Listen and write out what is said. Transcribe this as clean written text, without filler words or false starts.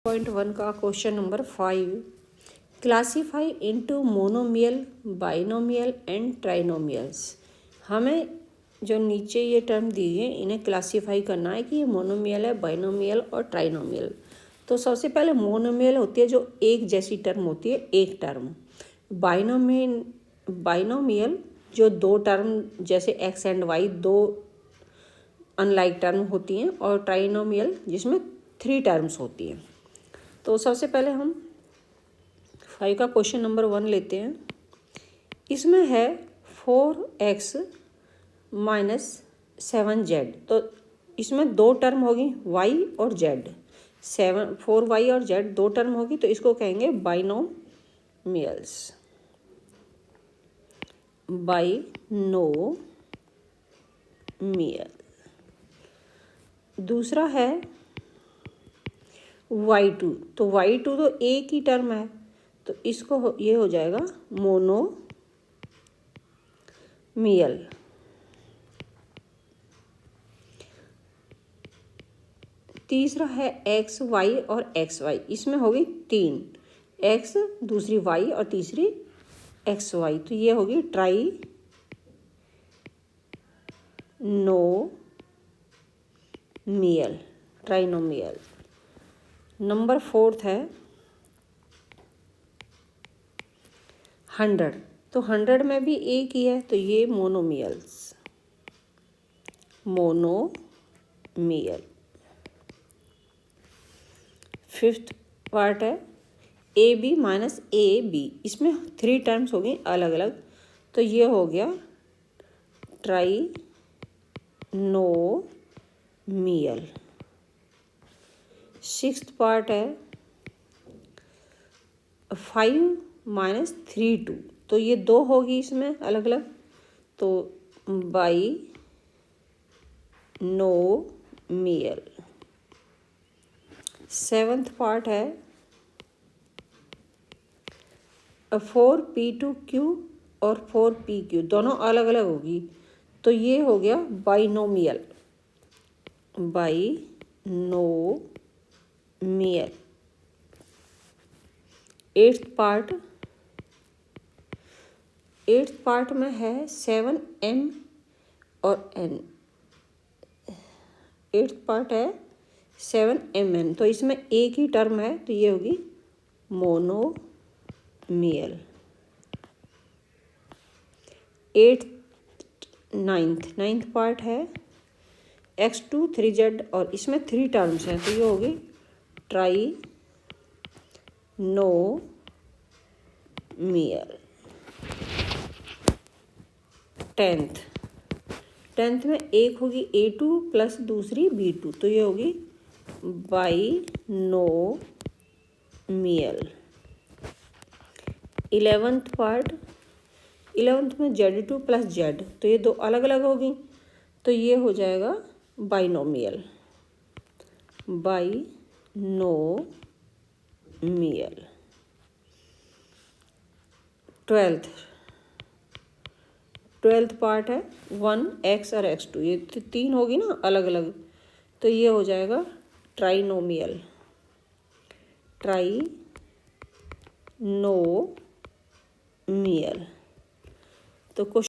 1 का question number 5, classify into monomial, binomial and trinomials. हमें जो नीचे ये टर्म दिए इन्हें क्लासीफाई करना है कि ये मोनोमियल है, बाइनोमियल और ट्राइनोमियल। तो सबसे पहले मोनोमियल होती है जो एक जैसी टर्म होती है, एक टर्म। बाइनोमियल जो दो टर्म जैसे एक्स एंड वाई दो अनलाइक टर्म होती हैं, और ट्राइनोमियल जिसमें 3 टर्म्स होती हैं। तो सबसे पहले हम 5 का क्वेश्चन नंबर 1 लेते हैं। इसमें है 4x माइनस 7z। तो इसमें दो टर्म होगी y और z। 4y और z दो टर्म होगी, तो इसको कहेंगे बाइनोमियल्स। बाइनोमियल। दूसरा है y2। तो y2 तो एक ही टर्म है, तो इसको ये हो जाएगा मोनोमियल। तीसरा है एक्स वाई और एक्स वाई। इसमें होगी 3 एक्स, दूसरी वाई और तीसरी एक्स वाई, तो ये होगी ट्राइनोमियल। नंबर 4 है 100। तो 100 में भी एक ही है, तो ये मोनोमियल। फिफ्थ पार्ट है a b minus a b. इसमें 3 टर्म्स हो गई अलग अलग, तो ये हो गया ट्राइनोमियल। 6th पार्ट है 5 माइनस 3 2। तो ये दो होगी इसमें अलग अलग, तो बाइनोमियल। 7th पार्ट है 4p2q और 4pq दोनों अलग अलग होगी, तो ये हो गया बाइनोमियल। 8th पार्ट में है 7m और n। 8th पार्ट है 7mn। तो इसमें एक ही टर्म है, तो ये होगी मोनोमियल। 9th पार्ट है x2 3z और इसमें 3 टर्म्स हैं, तो ये होगी ट्राइनोमियल। 10th में एक होगी a2 प्लस दूसरी b2, तो ये होगी बाइनोमियल। 11th पार्ट 11th में z2 प्लस z, तो ये दो अलग अलग होगी, तो ये हो जाएगा बाइनोमियल। बाइनोमियल। 12th पार्ट है 1x और x2। ये 3 होगी ना अलग अलग, तो ये हो जाएगा ट्राइनोमियल। तो